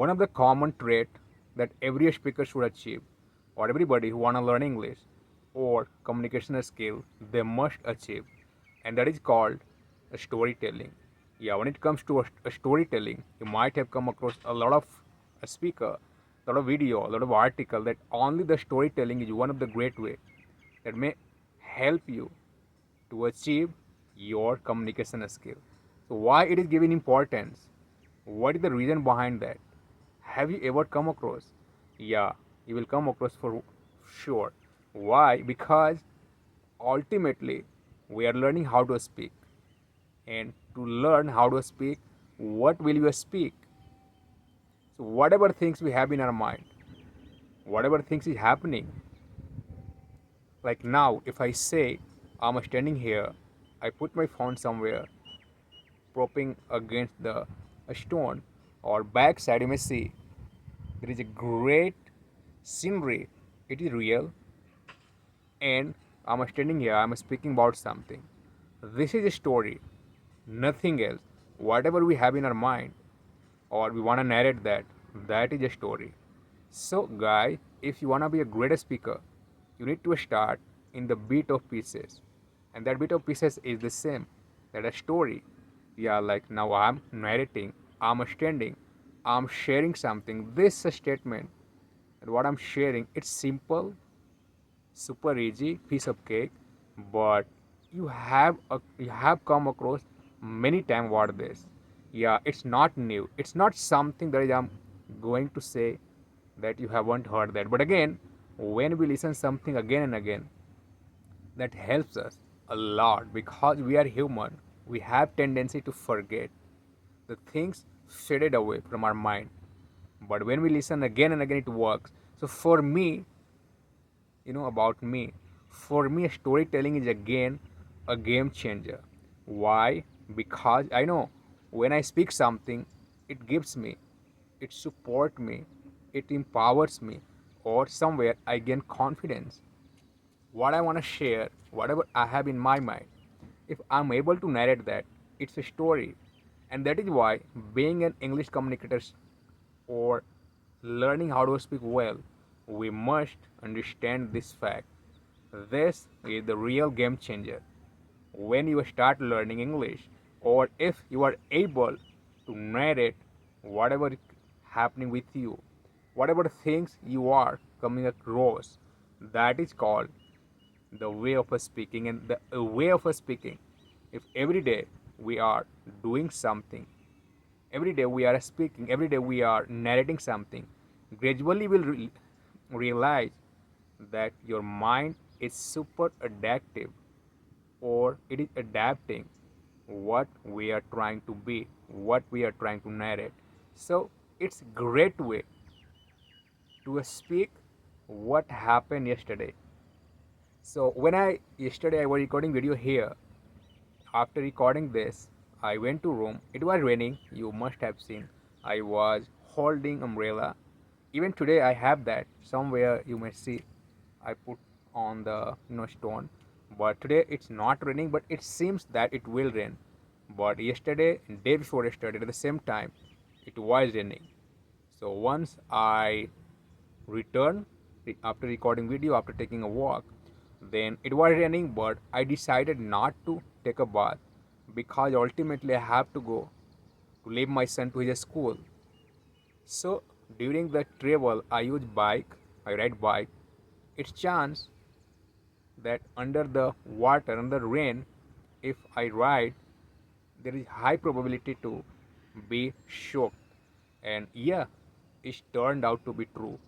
One of the common trait that every speaker should achieve, or everybody who want to learn English or communication skill, they must achieve, and that is called storytelling. Yeah, when it comes to a storytelling, you might have come across a lot of a speaker, a lot of video, a lot of article that only the storytelling is one of the great way that may help you to achieve your communication skill. So why it is given importance? What is the reason behind that? Have you ever come across? Yeah, you will come across for sure. Why? Because ultimately we are learning how to speak. And to learn how to speak, what will you speak? So whatever things we have in our mind, whatever things is happening, like now if I say I'm standing here, I put my phone somewhere propping against the a stone, or backside you may see there is a great scenery. It is real, and I'm standing here, I'm speaking about something. This is a story, nothing else. Whatever we have in our mind, or we want to narrate that, that is a story. So guy, if you want to be a great speaker, you need to start in the bit of pieces, and that bit of pieces is the same, that a story. Yeah, like now I'm narrating, I'm standing, I'm sharing something. This statement and what I'm sharing, it's simple, super easy piece of cake, but you have come across many times what this. Yeah, it's not new, it's not something that I'm going to say that you haven't heard that. But again, when we listen something again and again, that helps us a lot, because we are human, we have tendency to forget the things faded away from our mind. But when we listen again and again, it works. So for me, about me, for me storytelling is again a game changer. Why? Because I know when I speak something, it gives me, it supports me, it empowers me, or somewhere I gain confidence. What I want to share, whatever I have in my mind, if I'm able to narrate that, it's a story. And that is why being an English communicator or learning how to speak well, we must understand this fact. This is the real game changer. When you start learning English, or if you are able to narrate whatever is happening with you, whatever things you are coming across, that is called the way of speaking. And the way of speaking, if every day we are doing something, every day we are speaking, every day we are narrating something, gradually will realize that your mind is super adaptive, or it is adapting what we are trying to be, what we are trying to narrate. So it's great way to speak what happened yesterday. So when I yesterday I was recording video here. After recording this, I went to room. It was raining. You must have seen. I was holding umbrella. Even today I have that somewhere. You may see. I put on the stone. But today it's not raining. But it seems that it will rain. But yesterday, day before yesterday, at the same time, it was raining. So once I returned after recording video, after taking a walk, then it was raining, but I decided not to take a bath, because ultimately I have to go to leave my son to his school. So during the travel I use bike, I ride bike. It's chance that under the water, under rain, if I ride, there is high probability to be shocked. And yeah, it turned out to be true.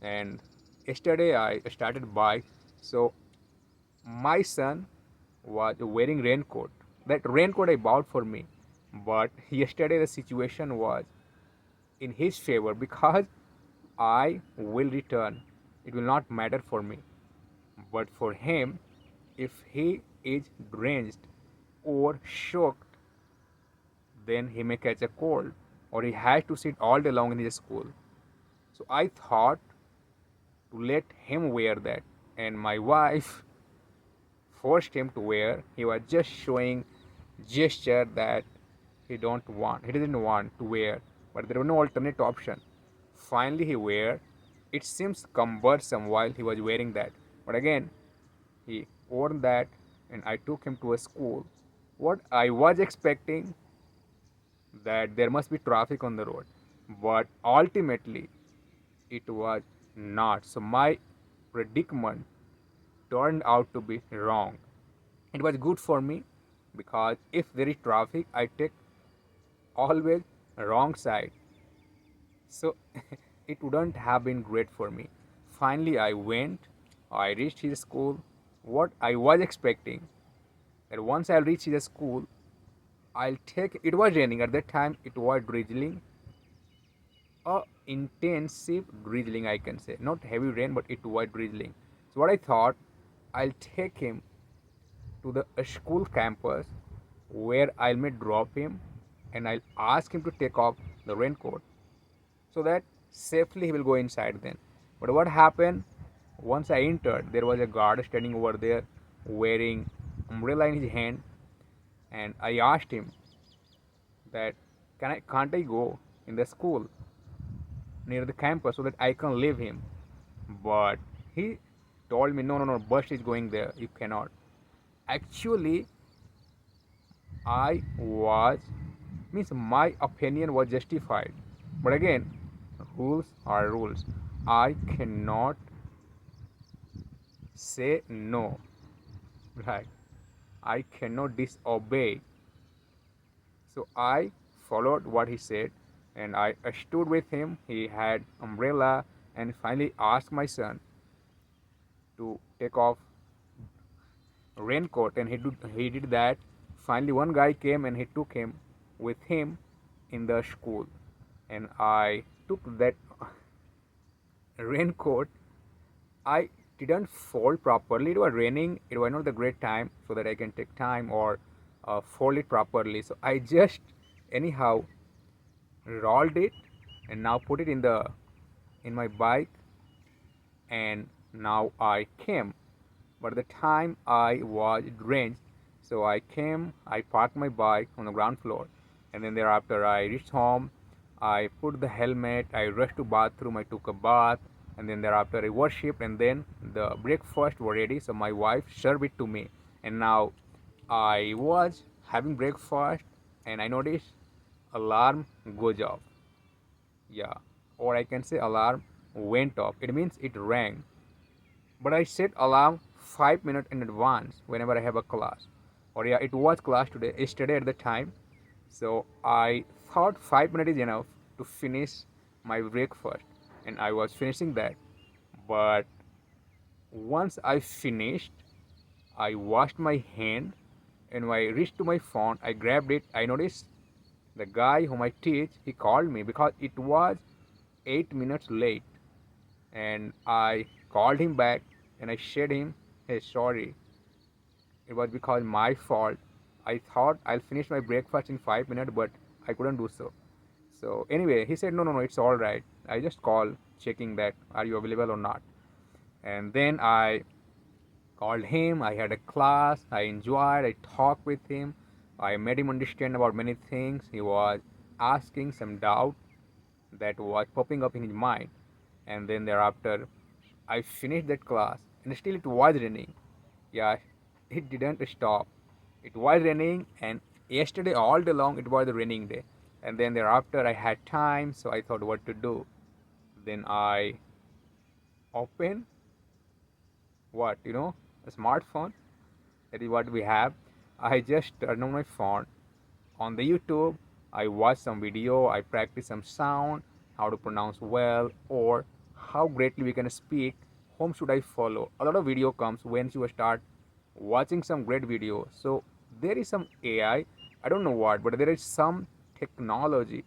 And yesterday I started bike, so my son was wearing raincoat. That raincoat I bought for me, but yesterday the situation was in his favor, because I will return. It will not matter for me, but for him, if he is drenched or shocked, then he may catch a cold, or he has to sit all day long in his school. So I thought to let him wear that, and my wife forced him to wear. He was just showing gesture that he didn't want to wear, but there was no alternate option. finally he wear. It seems cumbersome while he was wearing that, but again he wore that, and I took him to a school. What I was expecting, that there must be traffic on the road, but ultimately it was not. So my predicament turned out to be wrong. It was good for me because if there is traffic, I take always wrong side. So it wouldn't have been great for me. Finally, I went, I reached his school. What I was expecting, that once I reach his school, I'll take, it was raining at that time, it was drizzling, a intensive drizzling, I can say. Not heavy rain, but it was drizzling. So what I thought, I'll take him to the school campus where I may drop him, and I'll ask him to take off the raincoat so that safely he will go inside then. But what happened, once I entered, there was a guard standing over there wearing umbrella in his hand, and I asked him that can't I go in the school near the campus so that I can leave him. But he told me, no, bus is going there, you cannot. Actually, I was, means my opinion was justified. But again, rules are rules. I cannot say no, right? I cannot disobey. So I followed what he said, and I stood with him. He had umbrella, and finally asked my son to take off raincoat, and he did that. Finally, one guy came and he took him with him in the school, and I took that raincoat. I didn't fold properly. It was raining. It was not the great time so that I can take time or fold it properly. So I just anyhow rolled it and now put it in my bike, and now I came. But the time I was drenched, so I came, I parked my bike on the ground floor, and then thereafter I reached home. I put the helmet, I rushed to bathroom, I took a bath, and then thereafter I worshipped, and then the breakfast were ready, so my wife served it to me. And now I was having breakfast, and I noticed alarm goes off. Yeah, or I can say alarm went off. It means it rang. But I set alarm 5 minutes in advance whenever I have a class. Or yeah, it was class yesterday at the time. So I thought 5 minutes is enough to finish my breakfast, and I was finishing that. But once I finished, I washed my hand, and when I reached to my phone, I grabbed it. I noticed the guy whom I teach, he called me because it was 8 minutes late, and I called him back and I said him, hey, sorry, it was because my fault. I thought I'll finish my breakfast in 5 minutes, but I couldn't do so. So anyway, he said, no, it's all right. I just called checking that are you available or not. And then I called him. I had a class. I enjoyed. I talked with him. I made him understand about many things. He was asking some doubt that was popping up in his mind. And then thereafter, I finished that class, and still it was raining. Yeah, it didn't stop. It was raining, and yesterday all day long it was a raining day. And then thereafter, I had time, so I thought what to do. Then I opened what, a smartphone. That is what we have. I just turned on my phone. On the YouTube, I watched some video, I practiced some sound, how to pronounce well, or how greatly we can speak, whom should I follow. A lot of video comes when you start watching some great video. So there is some I don't know what, but there is some technology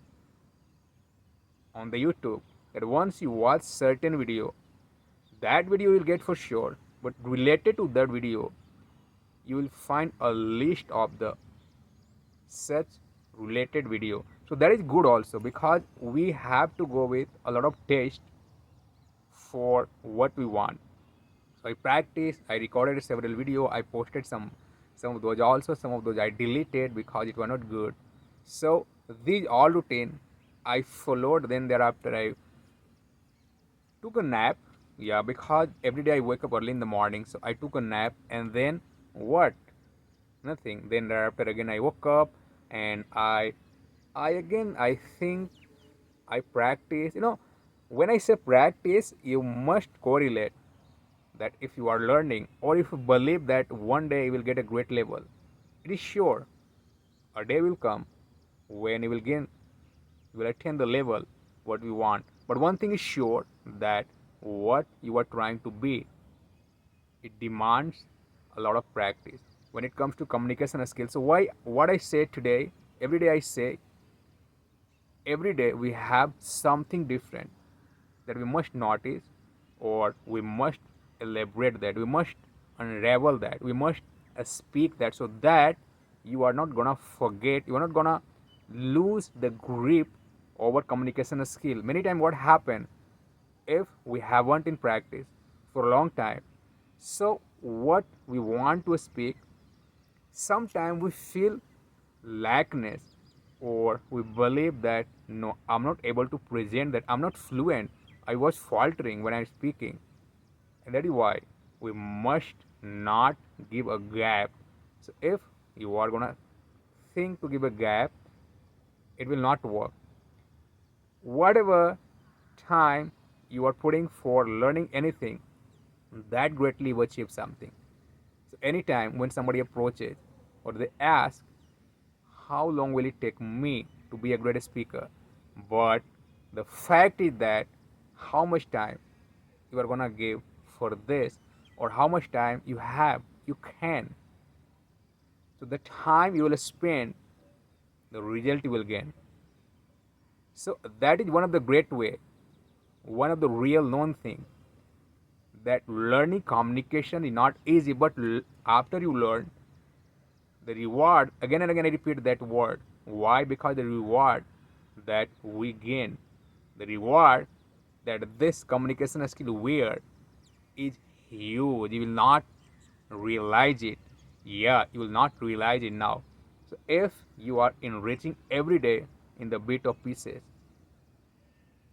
on the YouTube that once you watch certain video, that video you will get for sure, but related to that video, you will find a list of the such related video. So that is good also, because we have to go with a lot of taste for what we want. So I practiced, I recorded several video, I posted some of those also, some of those I deleted because it was not good. So these all routine I followed. Then thereafter I took a nap. Yeah, because every day I wake up early in the morning, so I took a nap, and then what? Nothing. Then thereafter again I woke up, and I again I think I practice. When I say practice, you must correlate that if you are learning or if you believe that one day you will get a great level, it is sure a day will come when you will attain the level what we want. But one thing is sure, that what you are trying to be, it demands a lot of practice when it comes to communication skills. So why what I say today, every day I say, every day we have something different that we must notice, or we must elaborate that, we must unravel that, we must speak that, so that you are not gonna forget, you are not gonna lose the grip over communication skill. Many times what happen, if we haven't in practice for a long time, so what we want to speak, sometimes we feel lackness, or we believe that no, I'm not able to present that, I'm not fluent, I was faltering when I'm speaking. And that is why we must not give a gap. So if you are gonna think to give a gap, it will not work. Whatever time you are putting for learning anything, that greatly will achieve something. So anytime when somebody approaches or they ask, how long will it take me to be a great speaker? But the fact is that how much time you are gonna give for this, or how much time you have, you can. So the time you will spend, the result you will gain. So that is one of the great way, one of the real known thing, that learning communication is not easy, but after you learn, the reward, again and again I repeat that word. Why? Because the reward that we gain, the reward that this communication skill wear, is huge. You will not realize it. Yeah, you will not realize it now. So if you are enriching every day in the bit of pieces,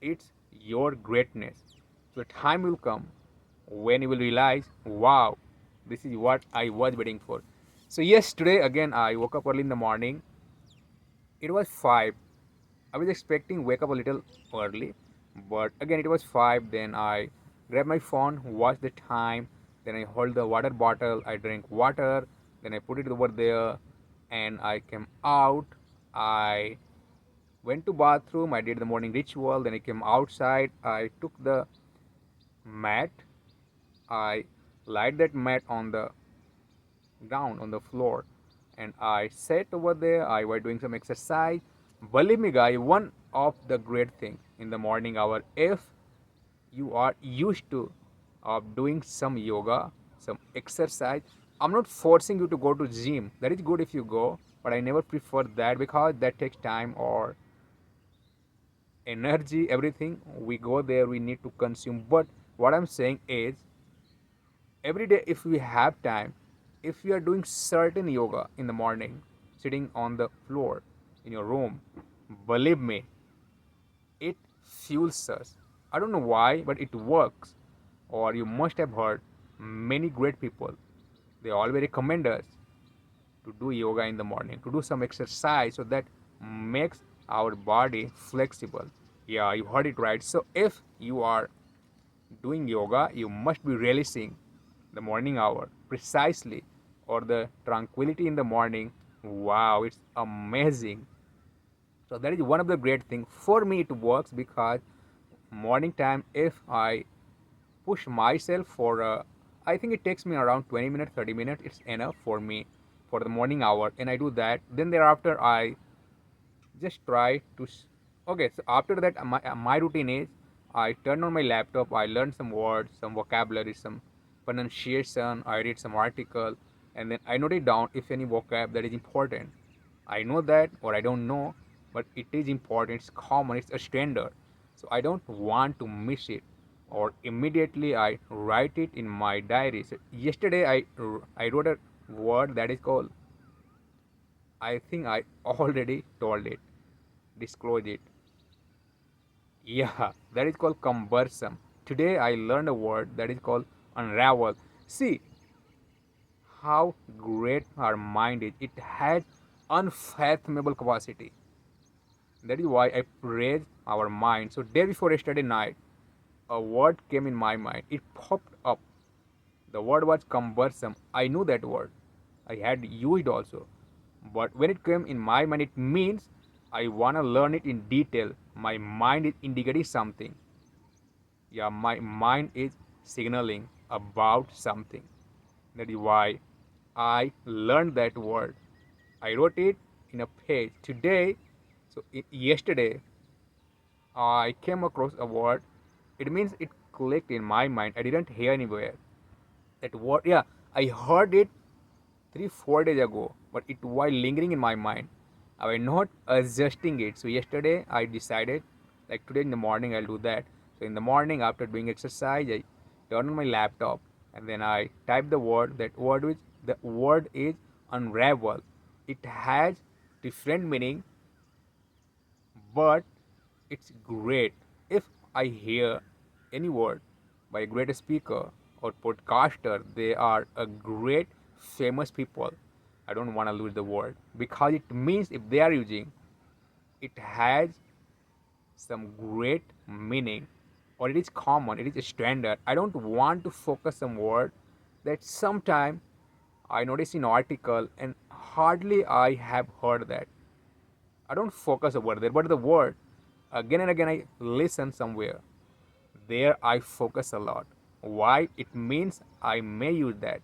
it's your greatness. So time will come when you will realize, wow, this is what I was waiting for. So yes, today again I woke up early in the morning. It was 5. I was expecting wake up a little early, but again it was 5. Then I grabbed my phone, watched the time, then I hold the water bottle, I drank water, then I put it over there, and I came out. I went to bathroom, I did the morning ritual, then I came outside, I took the mat, I laid that mat on the ground, on the floor, and I sat over there, I was doing some exercise. Believe me guys, one of the great thing in the morning hour, if you are used to doing some yoga, some exercise, I'm not forcing you to go to gym, that is good if you go, but I never prefer that because that takes time or energy, everything. We go there, we need to consume. But what I'm saying is, every day if we have time, if you are doing certain yoga in the morning, sitting on the floor in your room, believe me, it fuels us. I don't know why, but it works. Or you must have heard many great people, they always recommend us to do yoga in the morning, to do some exercise, so that makes our body flexible. Yeah, you heard it right. So if you are doing yoga, you must be relishing the morning hour precisely, or the tranquility in the morning. Wow, it's amazing. So that is one of the great things. For me, it works because morning time, if I push myself for I think it takes me around 20 minutes, 30 minutes, it's enough for me for the morning hour, and I do that. Then thereafter, I just try to okay, so after that my routine is, I turn on my laptop, I learn some words, some vocabulary, some pronunciation, I read some article, and then I note it down if any vocab that is important. I know that or I don't know, but it is important, it's common, it's a standard, so I don't want to miss it, or immediately I write it in my diary. So yesterday I wrote a word that is called, I think I already told it, disclose it. Yeah, that is called cumbersome. today I learned a word that is called unravel. See how great our mind is. It has unfathomable capacity. That is why I praise our mind. So day before yesterday night, a word came in my mind. It popped up. The word was cumbersome. I knew that word. I had used also. But when it came in my mind, it means I wanna learn it in detail. My mind is indicating something. Yeah, my mind is signaling about something. That is why I learned that word. I wrote it in a page. Today, so yesterday, I came across a word. It means it clicked in my mind. I didn't hear anywhere. That word, yeah, I heard it 3 4 days ago, but it while lingering in my mind. I was not adjusting it. So yesterday I decided, like today in the morning I'll do that. So in the morning after doing exercise, I turn on my laptop and then I type the word. That word which the word is unravel. It has different meaning, but it's great. If I hear any word by a great speaker or podcaster, they are a great famous people. I don't want to lose the word because it means if they are using, it has some great meaning or it is common, it is standard. I don't want to focus some word that sometime I notice in article and hardly I have heard that. I don't focus over there, but the word again and again I listen somewhere. There I focus a lot. Why? It means I may use that.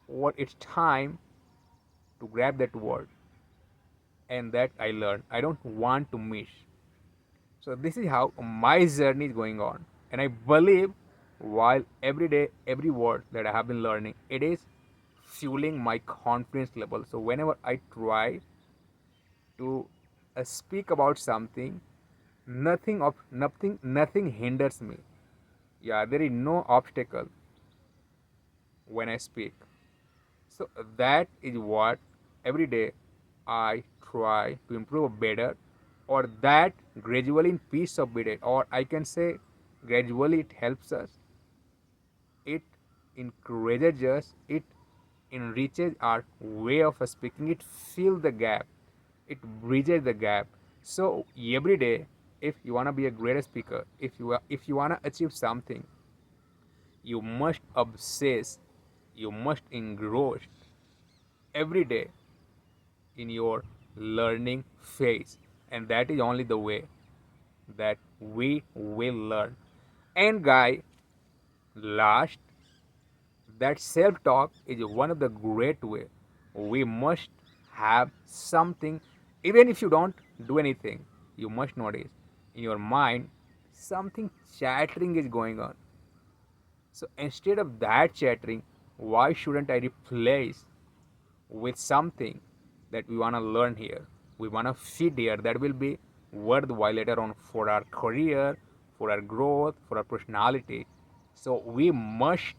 Or it's time to grab that word and that I learn. I don't want to miss. So this is how my journey is going on. And I believe while every day, every word that I have been learning, it is fueling my confidence level. So whenever I try to speak about something, nothing hinders me. Yeah, there is no obstacle when I speak. So that is what every day I try to improve better, or that gradually in piece of bit, or I can say gradually it helps us, it encourages us, it enriches our way of speaking, it fills the gap, it bridges the gap. So every day, if you wanna be a great speaker, if you wanna achieve something, you must obsess, you must engross every day in your learning phase, and that is only the way that we will learn. And guy, last, that self talk is one of the great way. We must have something. Even if you don't do anything, you must notice in your mind something chattering is going on. So instead of that chattering, why shouldn't I replace with something that we want to learn here, we want to feed here, that will be worthwhile later on for our career, for our growth, for our personality. So we must,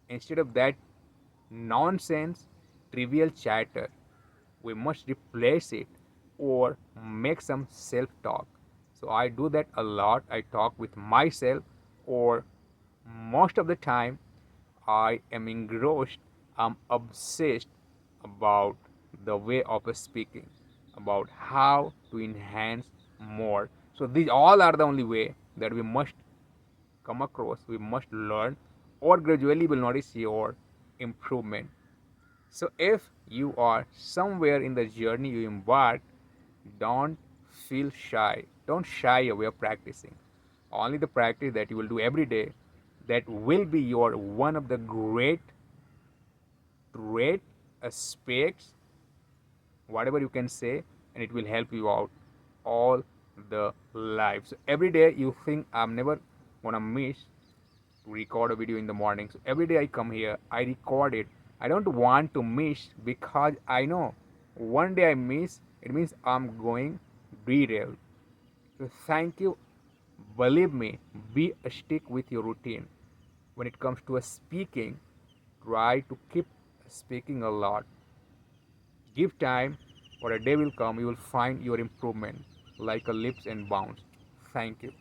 instead of that nonsense, trivial chatter, we must replace it or make some self talk. So I do that a lot. I talk with myself, or most of the time I am engrossed, I'm obsessed about the way of speaking, about how to enhance more. So these all are the only way that we must come across, we must learn, or gradually will notice your improvement. So if you are somewhere in the journey you embark, don't feel shy. Don't shy away of practicing. Only the practice that you will do every day, that will be your one of the great aspects, whatever you can say, and it will help you out all the life. So every day you think I'm never gonna miss to record a video in the morning. So every day I come here, I record it. I don't want to miss because I know one day I miss, it means I'm going derailed. So thank you. Believe me, be a stick with your routine. When it comes to a speaking, try to keep speaking a lot. Give time, or a day will come, you will find your improvement like a leaps and bounds. Thank you.